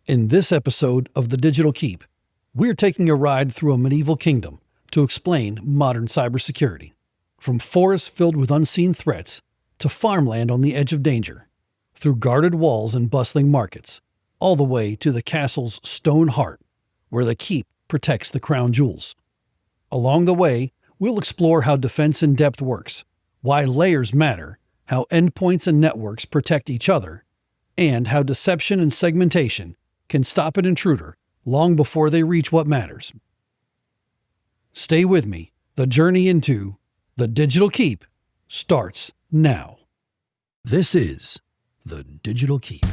In this episode of The Digital Keep, we're taking a ride through a medieval kingdom to explain modern cybersecurity. From forests filled with unseen threats to farmland on the edge of danger, through guarded walls and bustling markets, all the way to the castle's stone heart, where the keep protects the crown jewels. Along the way, we'll explore how defense in depth works, why layers matter, how endpoints and networks protect each other, and how deception and segmentation can stop an intruder long before they reach what matters. Stay with me. The journey into the Digital Keep starts now. This is the Digital Keep.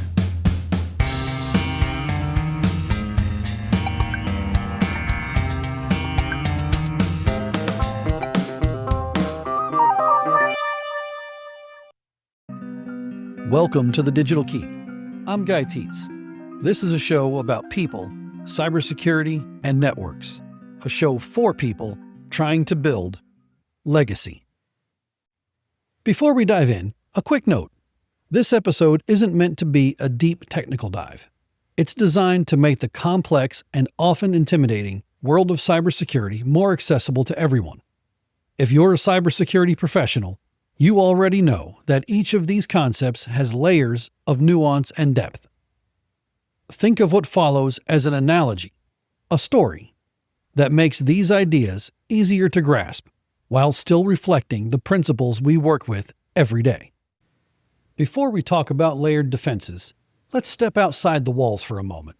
Welcome to the Digital Keep. I'm Guy Tietz. This is a show about people, cybersecurity, and networks. A show for people trying to build legacy. Before we dive in, a quick note. This episode isn't meant to be a deep technical dive. It's designed to make the complex and often intimidating world of cybersecurity more accessible to everyone. If you're a cybersecurity professional, you already know that each of these concepts has layers of nuance and depth. Think of what follows as an analogy, a story, that makes these ideas easier to grasp while still reflecting the principles we work with every day. Before we talk about layered defenses, let's step outside the walls for a moment.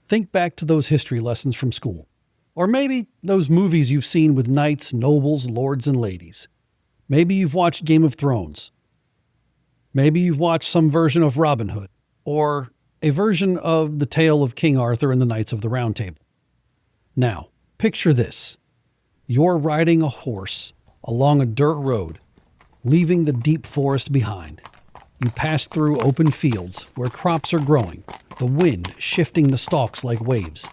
Think back to those history lessons from school, or maybe those movies you've seen with knights, nobles, lords, and ladies. Maybe you've watched Game of Thrones. Maybe you've watched some version of Robin Hood, or a version of the tale of King Arthur and the Knights of the Round Table. Now, picture this. You're riding a horse along a dirt road, leaving the deep forest behind. You pass through open fields where crops are growing, the wind shifting the stalks like waves.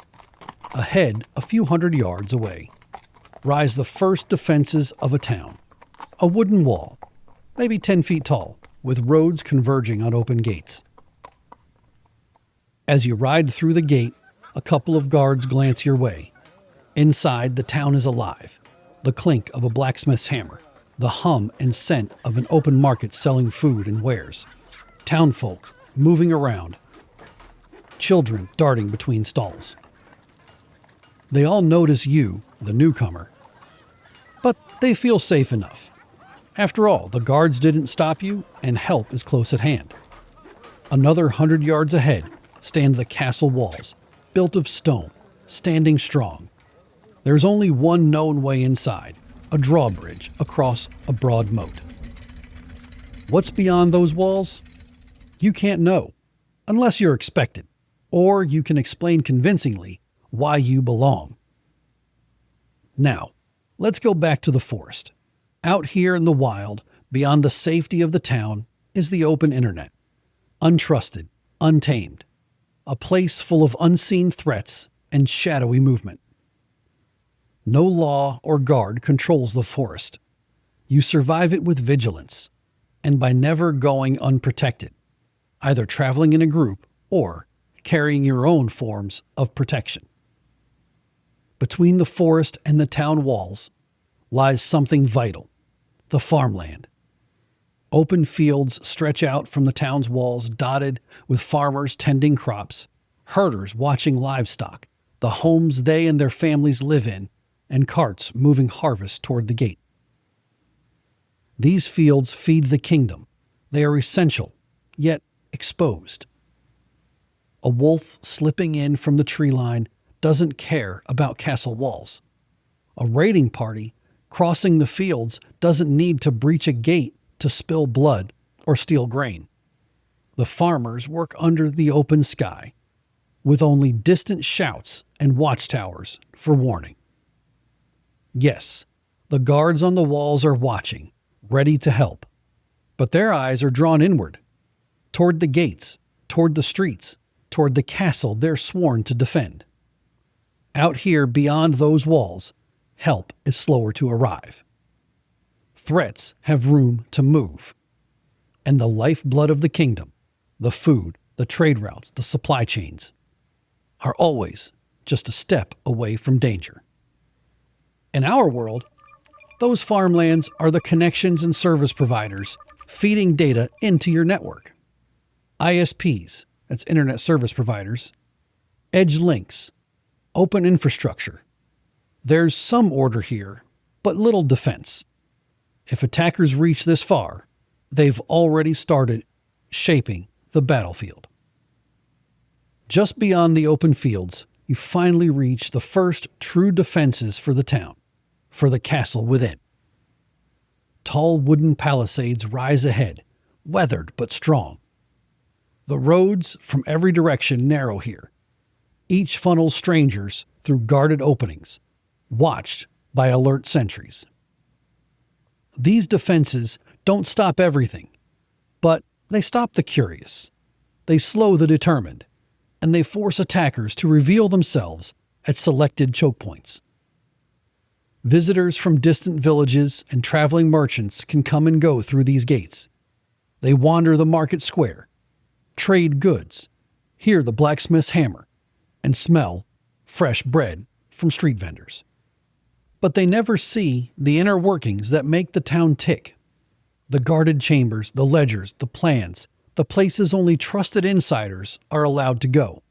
Ahead, a few hundred yards away, rise the first defenses of a town. A wooden wall, maybe 10 feet tall, with roads converging on open gates. As you ride through the gate, a couple of guards glance your way. Inside, the town is alive. The clink of a blacksmith's hammer, the hum and scent of an open market selling food and wares. Townfolk moving around. Children darting between stalls. They all notice you, the newcomer, but they feel safe enough. After all, the guards didn't stop you, and help is close at hand. Another 100 yards ahead stand the castle walls, built of stone, standing strong. There's only one known way inside, a drawbridge across a broad moat. What's beyond those walls? You can't know, unless you're expected, or you can explain convincingly why you belong. Now, let's go back to the forest. Out here in the wild, beyond the safety of the town, is the open internet. Untrusted, untamed. A place full of unseen threats and shadowy movement. No law or guard controls the forest. You survive it with vigilance, and by never going unprotected, either traveling in a group or carrying your own forms of protection. Between the forest and the town walls lies something vital, the farmland. Open fields stretch out from the town's walls, dotted with farmers tending crops, herders watching livestock, the homes they and their families live in, and carts moving harvest toward the gate. These fields feed the kingdom. They are essential, yet exposed. A wolf slipping in from the tree line doesn't care about castle walls. A raiding party crossing the fields doesn't need to breach a gate to spill blood or steal grain. The farmers work under the open sky, with only distant shouts and watchtowers for warning. Yes, the guards on the walls are watching, ready to help, but their eyes are drawn inward, toward the gates, toward the streets, toward the castle they're sworn to defend. Out here beyond those walls, help is slower to arrive. Threats have room to move. And the lifeblood of the kingdom, the food, the trade routes, the supply chains, are always just a step away from danger. In our world, those farmlands are the connections and service providers feeding data into your network. ISPs, that's internet service providers, edge links, open infrastructure. There's some order here, but little defense. If attackers reach this far, they've already started shaping the battlefield. Just beyond the open fields, you finally reach the first true defenses for the town, for the castle within. Tall wooden palisades rise ahead, weathered but strong. The roads from every direction narrow here. Each funnels strangers through guarded openings, watched by alert sentries. These defenses don't stop everything, but they stop the curious. They slow the determined, and they force attackers to reveal themselves at selected choke points. Visitors from distant villages and traveling merchants can come and go through these gates. They wander the market square, trade goods, hear the blacksmith's hammer, and smell fresh bread from street vendors. But they never see the inner workings that make the town tick. The guarded chambers, the ledgers, the plans, the places only trusted insiders are allowed to go.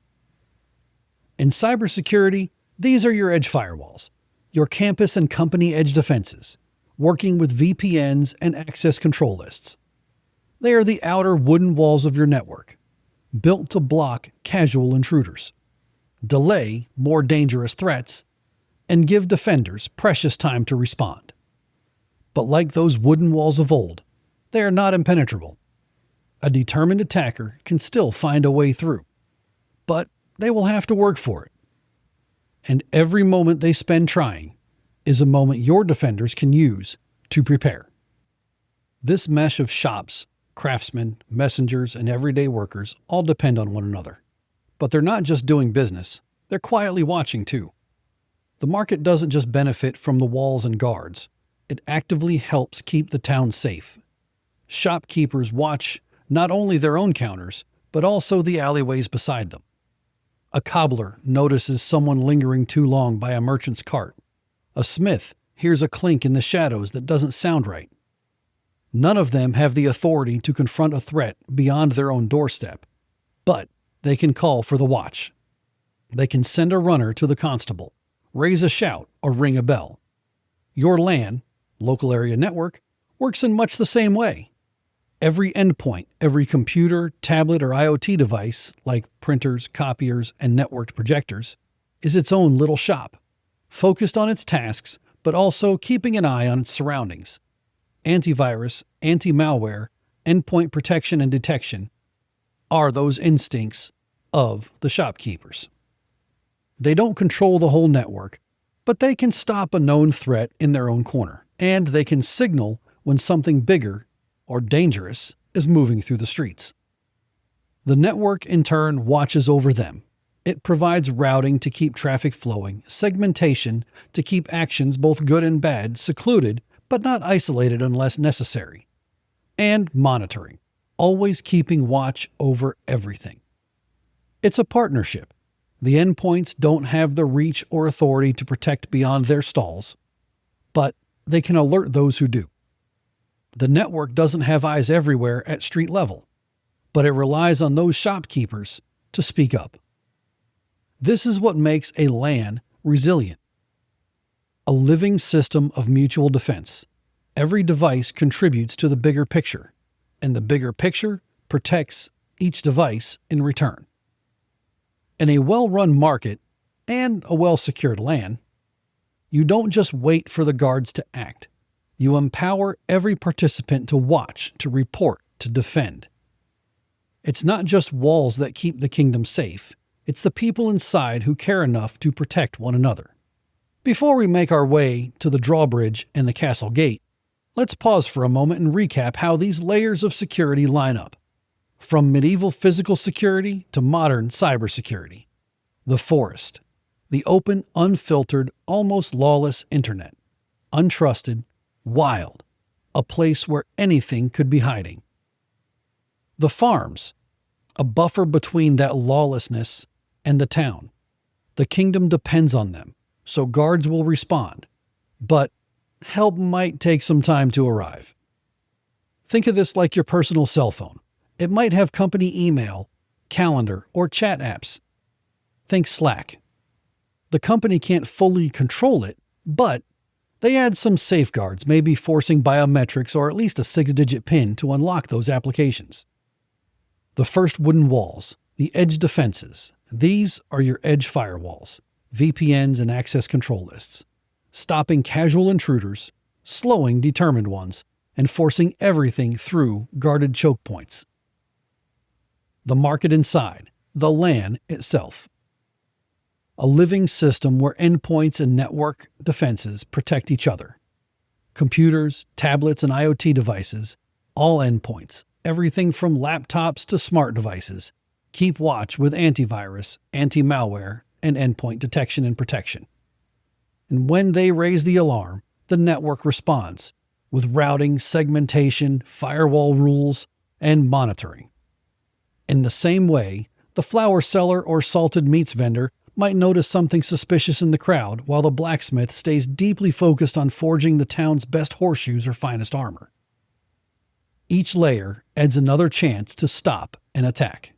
In cybersecurity, these are your edge firewalls, your campus and company edge defenses, working with VPNs and access control lists. They are the outer wooden walls of your network, built to block casual intruders, delay more dangerous threats, and give defenders precious time to respond. But like those wooden walls of old, they are not impenetrable. A determined attacker can still find a way through, but they will have to work for it. And every moment they spend trying is a moment your defenders can use to prepare. This mesh of shops, craftsmen, messengers, and everyday workers all depend on one another. But they're not just doing business, they're quietly watching too. The market doesn't just benefit from the walls and guards, it actively helps keep the town safe. Shopkeepers watch not only their own counters, but also the alleyways beside them. A cobbler notices someone lingering too long by a merchant's cart. A smith hears a clink in the shadows that doesn't sound right. None of them have the authority to confront a threat beyond their own doorstep, but they can call for the watch. They can send a runner to the constable, raise a shout, or ring a bell. Your LAN, local area network, works in much the same way. Every endpoint, every computer, tablet, or IoT device, like printers, copiers, and networked projectors, is its own little shop, focused on its tasks, but also keeping an eye on its surroundings. Antivirus, anti-malware, endpoint protection and detection are those instincts of the shopkeepers. They don't control the whole network, but they can stop a known threat in their own corner, and they can signal when something bigger or dangerous is moving through the streets. The network, in turn, watches over them. It provides routing to keep traffic flowing, segmentation to keep actions, both good and bad, secluded but not isolated unless necessary, and monitoring, always keeping watch over everything. It's a partnership. The endpoints don't have the reach or authority to protect beyond their stalls, but they can alert those who do. The network doesn't have eyes everywhere at street level, but it relies on those shopkeepers to speak up. This is what makes a LAN resilient. A living system of mutual defense. Every device contributes to the bigger picture, and the bigger picture protects each device in return. In a well-run market and a well-secured LAN, you don't just wait for the guards to act. You empower every participant to watch, to report, to defend. It's not just walls that keep the kingdom safe. It's the people inside who care enough to protect one another. Before we make our way to the drawbridge and the castle gate, let's pause for a moment and recap how these layers of security line up. From medieval physical security to modern cybersecurity. The forest. The open, unfiltered, almost lawless internet. Untrusted, wild. A place where anything could be hiding. The farms. A buffer between that lawlessness and the town. The kingdom depends on them, so guards will respond. But help might take some time to arrive. Think of this like your personal cell phone. It might have company email, calendar, or chat apps. Think Slack. The company can't fully control it, but they add some safeguards, maybe forcing biometrics or at least a 6-digit PIN to unlock those applications. The first wooden walls, the edge defenses, these are your edge firewalls, VPNs and access control lists, stopping casual intruders, slowing determined ones, and forcing everything through guarded choke points. The market inside, the LAN itself. A living system where endpoints and network defenses protect each other. Computers, tablets, and IoT devices, all endpoints, everything from laptops to smart devices, keep watch with antivirus, anti-malware, and endpoint detection and protection. And when they raise the alarm, the network responds with routing, segmentation, firewall rules, and monitoring. In the same way, the flour seller or salted meats vendor might notice something suspicious in the crowd while the blacksmith stays deeply focused on forging the town's best horseshoes or finest armor. Each layer adds another chance to stop and attack.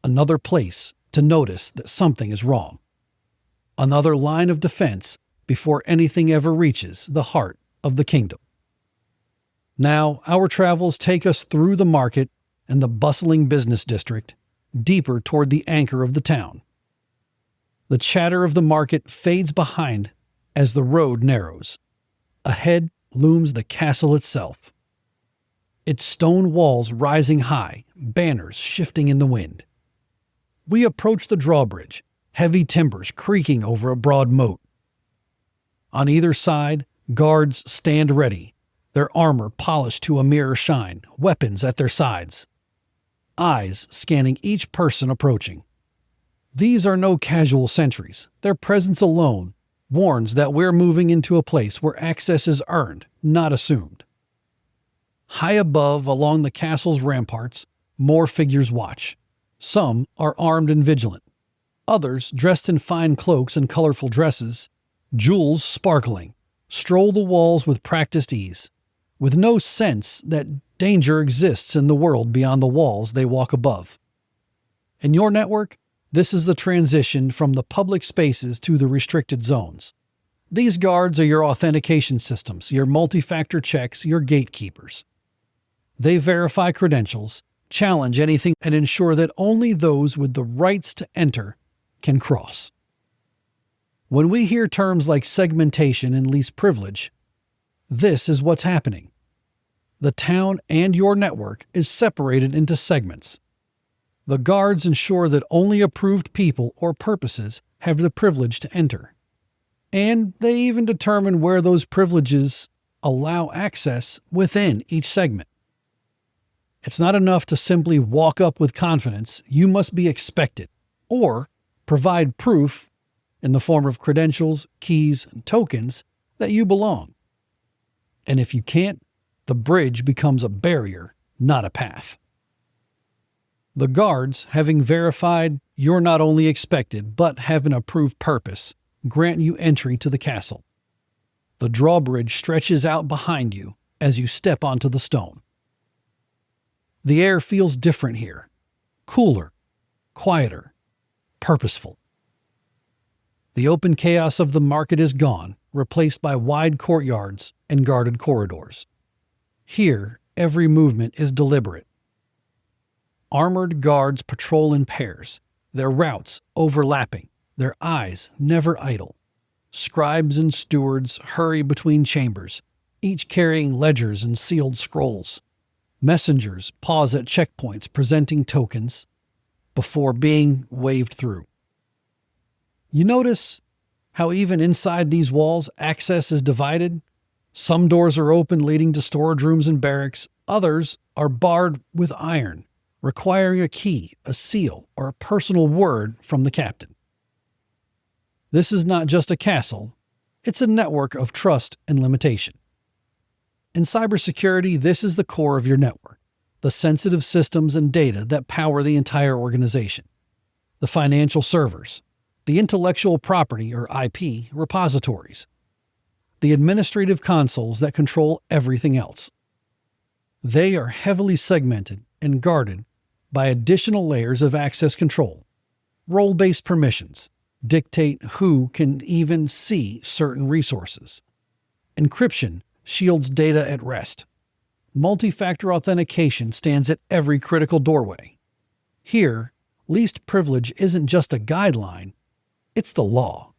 Another place to notice that something is wrong. Another line of defense before anything ever reaches the heart of the kingdom. Now, our travels take us through the market and the bustling business district, deeper toward the anchor of the town. The chatter of the market fades behind as the road narrows. Ahead looms the castle itself. Its stone walls rising high, banners shifting in the wind. We approach the drawbridge, heavy timbers creaking over a broad moat. On either side, guards stand ready, their armor polished to a mirror shine, weapons at their sides. Eyes scanning each person approaching. These are no casual sentries. Their presence alone warns that we're moving into a place where access is earned, not assumed. High above, along the castle's ramparts, more figures watch. Some are armed and vigilant. Others, dressed in fine cloaks and colorful dresses, jewels sparkling, stroll the walls with practiced ease, with no sense that danger exists in the world beyond the walls they walk above. In your network, this is the transition from the public spaces to the restricted zones. These guards are your authentication systems, your multi-factor checks, your gatekeepers. They verify credentials, challenge anything, and ensure that only those with the rights to enter can cross. When we hear terms like segmentation and least privilege, this is what's happening. The town and your network is separated into segments. The guards ensure that only approved people or purposes have the privilege to enter. And they even determine where those privileges allow access within each segment. It's not enough to simply walk up with confidence. You must be expected, or provide proof in the form of credentials, keys, and tokens that you belong. And if you can't, the bridge becomes a barrier, not a path. The guards, having verified you're not only expected but have an approved purpose, grant you entry to the castle. The drawbridge stretches out behind you as you step onto the stone. The air feels different here, cooler, quieter, purposeful. The open chaos of the market is gone, replaced by wide courtyards and guarded corridors. Here, every movement is deliberate. Armored guards patrol in pairs, their routes overlapping, their eyes never idle. Scribes and stewards hurry between chambers, each carrying ledgers and sealed scrolls. Messengers pause at checkpoints presenting tokens before being waved through. You notice how even inside these walls, access is divided? Some doors are open leading to storage rooms and barracks. Others are barred with iron, requiring a key, a seal, or a personal word from the captain. This is not just a castle, it's a network of trust and limitation. In cybersecurity, this is the core of your network, the sensitive systems and data that power the entire organization. The financial servers, the intellectual property or IP repositories, the administrative consoles that control everything else. They are heavily segmented and guarded by additional layers of access control. Role-based permissions dictate who can even see certain resources. Encryption shields data at rest. Multi-factor authentication stands at every critical doorway. Here, least privilege isn't just a guideline, it's the law.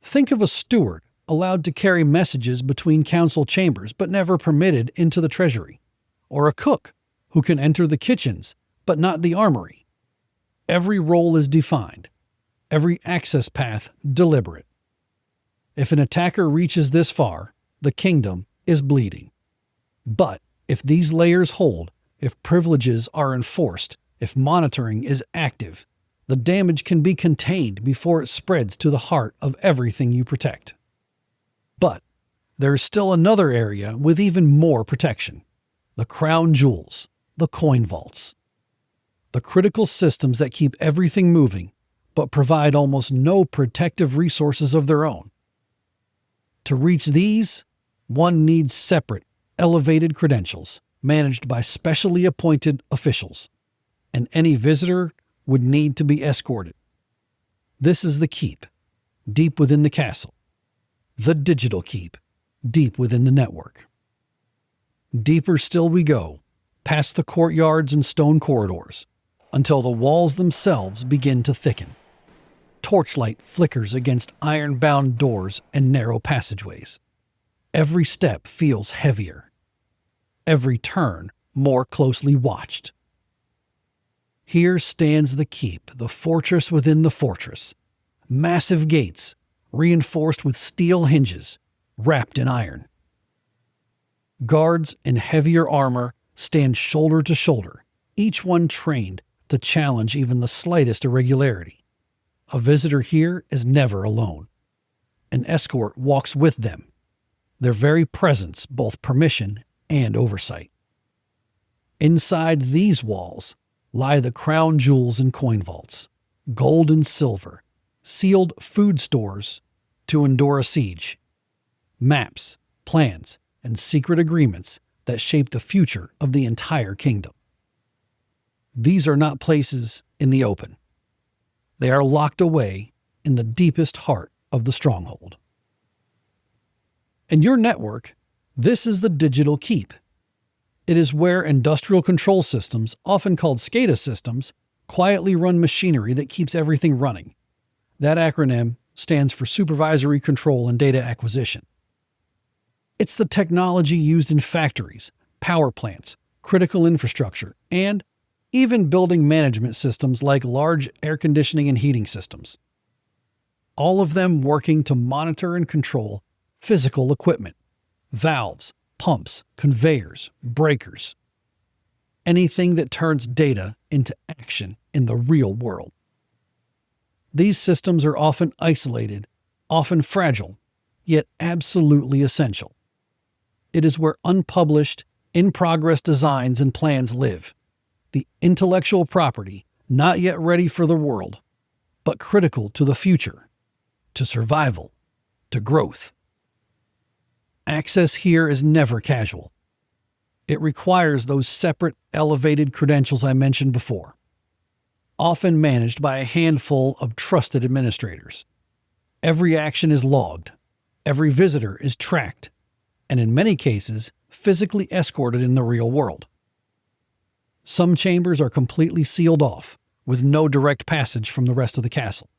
Think of a steward allowed to carry messages between council chambers but never permitted into the treasury, or a cook who can enter the kitchens but not the armory. Every role is defined, every access path deliberate. If an attacker reaches this far, the kingdom is bleeding. But if these layers hold, if privileges are enforced, if monitoring is active, the damage can be contained before it spreads to the heart of everything you protect. But there is still another area with even more protection: the crown jewels, the coin vaults. The critical systems that keep everything moving, but provide almost no protective resources of their own. To reach these, one needs separate, elevated credentials managed by specially appointed officials, and any visitor would need to be escorted. This is the keep, deep within the castle. The digital keep, deep within the network. Deeper still we go, past the courtyards and stone corridors, until the walls themselves begin to thicken. Torchlight flickers against iron-bound doors and narrow passageways. Every step feels heavier. Every turn more closely watched. Here stands the keep, the fortress within the fortress. Massive gates, reinforced with steel hinges, wrapped in iron. Guards in heavier armor stand shoulder to shoulder, each one trained to challenge even the slightest irregularity. A visitor here is never alone. An escort walks with them, their very presence both permission and oversight. Inside these walls lie the crown jewels and coin vaults, gold and silver, sealed food stores to endure a siege, maps, plans, and secret agreements that shape the future of the entire kingdom. These are not places in the open. They are locked away in the deepest heart of the stronghold. In your network, this is the digital keep. It is where industrial control systems, often called SCADA systems, quietly run machinery that keeps everything running. That acronym stands for Supervisory Control and Data Acquisition. It's the technology used in factories, power plants, critical infrastructure, and even building management systems like large air conditioning and heating systems. All of them working to monitor and control physical equipment, valves, pumps, conveyors, breakers, anything that turns data into action in the real world. These systems are often isolated, often fragile, yet absolutely essential. It is where unpublished, in-progress designs and plans live. The intellectual property not yet ready for the world, but critical to the future, to survival, to growth. Access here is never casual. It requires those separate, elevated credentials I mentioned before, often managed by a handful of trusted administrators. Every action is logged, every visitor is tracked, and in many cases, physically escorted in the real world. Some chambers are completely sealed off, with no direct passage from the rest of the castle.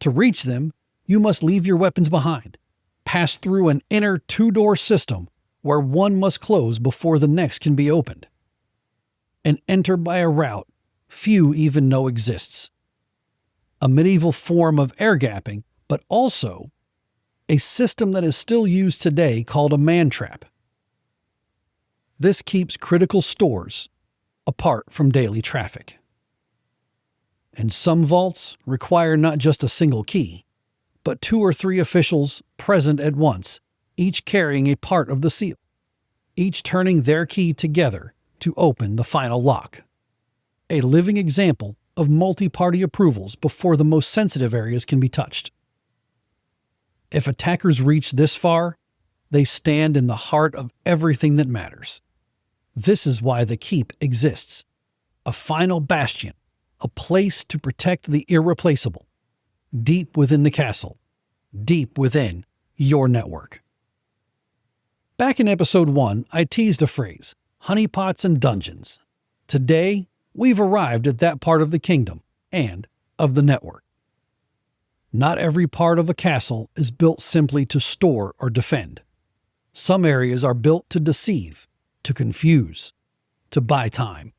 To reach them, you must leave your weapons behind, pass through an inner two-door system where one must close before the next can be opened, and enter by a route few even know exists. A medieval form of air gapping, but also a system that is still used today called a man-trap. This keeps critical stores apart from daily traffic. And some vaults require not just a single key, but 2 or 3 officials present at once, each carrying a part of the seal, each turning their key together to open the final lock. A living example of multi-party approvals before the most sensitive areas can be touched. If attackers reach this far, they stand in the heart of everything that matters. This is why the Keep exists. A final bastion, a place to protect the irreplaceable, deep within the castle, deep within your network. Back in episode 1, I teased a phrase, honeypots and dungeons. Today, we've arrived at that part of the kingdom and of the network. Not every part of a castle is built simply to store or defend. Some areas are built to deceive, to confuse, to buy time.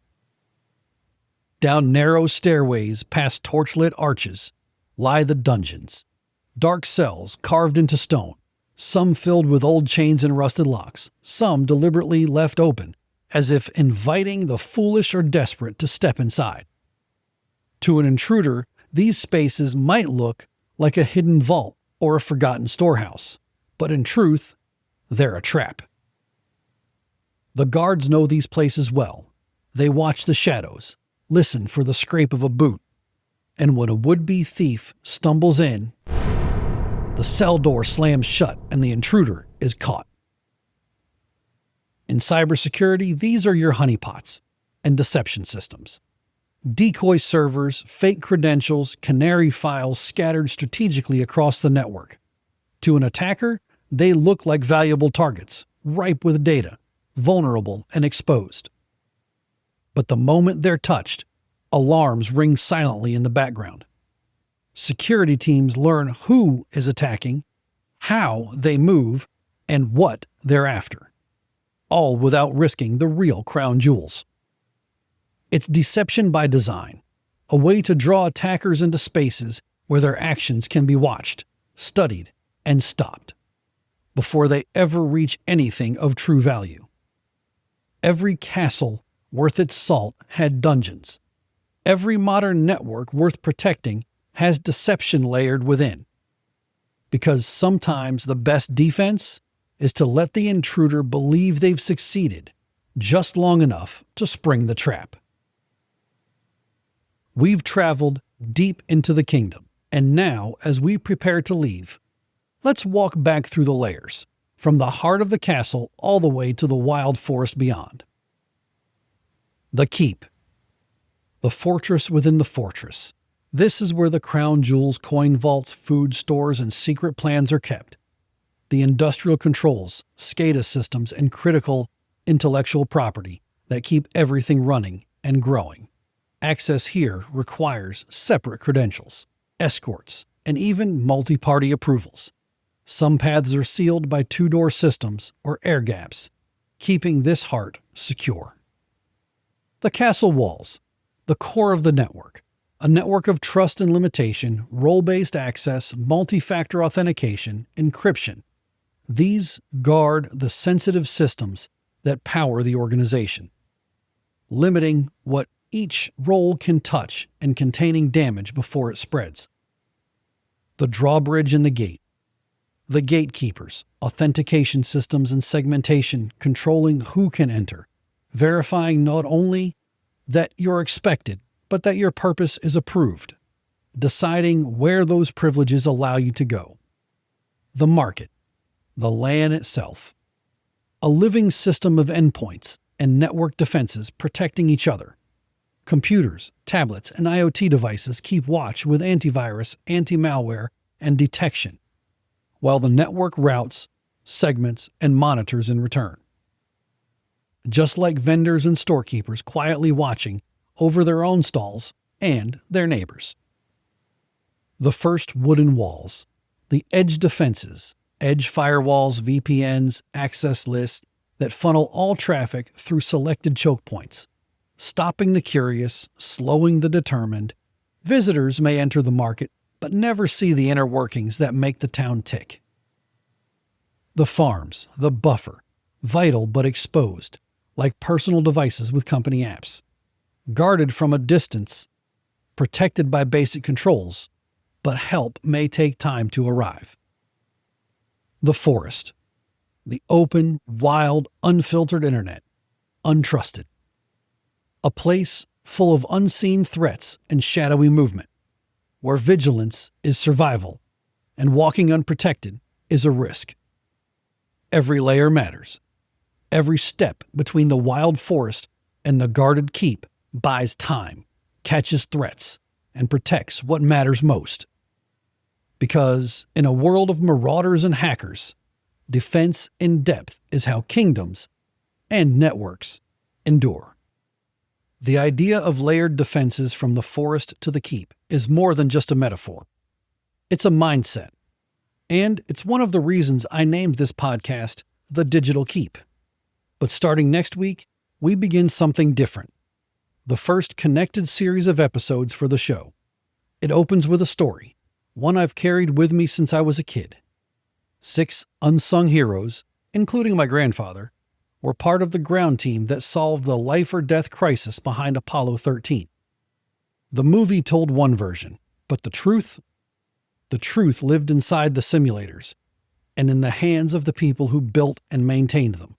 Down narrow stairways past torchlit arches lie the dungeons, dark cells carved into stone, some filled with old chains and rusted locks, some deliberately left open, as if inviting the foolish or desperate to step inside. To an intruder, these spaces might look like a hidden vault or a forgotten storehouse, but in truth, they're a trap. The guards know these places well. They watch the shadows, listen for the scrape of a boot, and when a would-be thief stumbles in, the cell door slams shut and the intruder is caught. In cybersecurity, these are your honeypots and deception systems. Decoy servers, fake credentials, canary files scattered strategically across the network. To an attacker, they look like valuable targets, ripe with data, vulnerable and exposed. But the moment they're touched, alarms ring silently in the background. Security teams learn who is attacking, how they move, and what they're after, all without risking the real crown jewels. It's deception by design, a way to draw attackers into spaces where their actions can be watched, studied, and stopped before they ever reach anything of true value. Every castle worth its salt had dungeons. Every modern network worth protecting has deception layered within. Because sometimes the best defense is to let the intruder believe they've succeeded just long enough to spring the trap. We've traveled deep into the kingdom, and now, as we prepare to leave, let's walk back through the layers, from the heart of the castle all the way to the wild forest beyond. The Keep. The fortress within the fortress. This is where the crown jewels, coin vaults, food stores, and secret plans are kept. The industrial controls, SCADA systems, and critical intellectual property that keep everything running and growing. Access here requires separate credentials, escorts, and even multi-party approvals. Some paths are sealed by two-door systems or air gaps, keeping this heart secure. The castle walls, the core of the network, a network of trust and limitation, role-based access, multi-factor authentication, encryption. These guard the sensitive systems that power the organization, limiting what each role can touch and containing damage before it spreads. The drawbridge and the gate. The gatekeepers, authentication systems and segmentation controlling who can enter, verifying not only that you're expected, but that your purpose is approved, deciding where those privileges allow you to go. The market, the LAN itself, a living system of endpoints and network defenses protecting each other. Computers, tablets, and IoT devices keep watch with antivirus, anti-malware, and detection, while the network routes, segments, and monitors in return. Just like vendors and storekeepers quietly watching over their own stalls and their neighbors. The first wooden walls, the edge defenses, edge firewalls, VPNs, access lists that funnel all traffic through selected choke points, stopping the curious, slowing the determined. Visitors may enter the market, but never see the inner workings that make the town tick. The farms, the buffer, vital but exposed, like personal devices with company apps. Guarded from a distance, protected by basic controls, but help may take time to arrive. The forest, the open, wild, unfiltered internet, untrusted. A place full of unseen threats and shadowy movement, where vigilance is survival and walking unprotected is a risk. Every layer matters. Every step between the wild forest and the guarded keep buys time, catches threats, and protects what matters most. Because in a world of marauders and hackers, defense in depth is how kingdoms and networks endure. The idea of layered defenses from the forest to the keep is more than just a metaphor. It's a mindset. And it's one of the reasons I named this podcast The Digital Keep. But starting next week, we begin something different. The first connected series of episodes for the show. It opens with a story, one I've carried with me since I was a kid. 6 unsung heroes, including my grandfather, were part of the ground team that solved the life-or-death crisis behind Apollo 13. The movie told one version, but the truth lived inside the simulators and in the hands of the people who built and maintained them.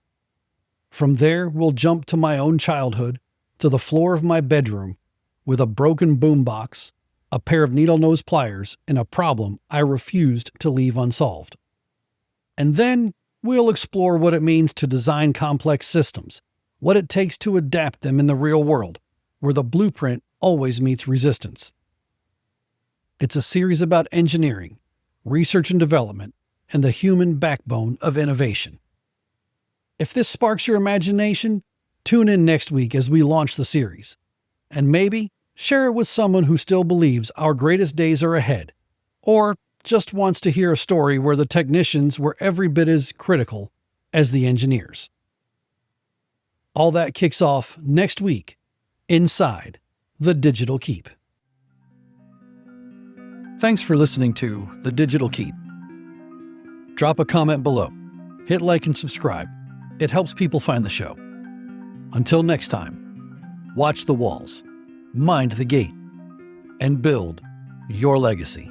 From there, we'll jump to my own childhood, to the floor of my bedroom, with a broken boombox, a pair of needle-nose pliers, and a problem I refused to leave unsolved. And then we'll explore what it means to design complex systems, what it takes to adapt them in the real world, where the blueprint always meets resistance. It's a series about engineering, research and development, and the human backbone of innovation. If this sparks your imagination, tune in next week as we launch the series. And maybe share it with someone who still believes our greatest days are ahead, or just wants to hear a story where the technicians were every bit as critical as the engineers. All that kicks off next week inside The Digital Keep. Thanks for listening to The Digital Keep. Drop a comment below. Hit like and subscribe. It helps people find the show. Until next time, watch the walls, mind the gate, and build your legacy.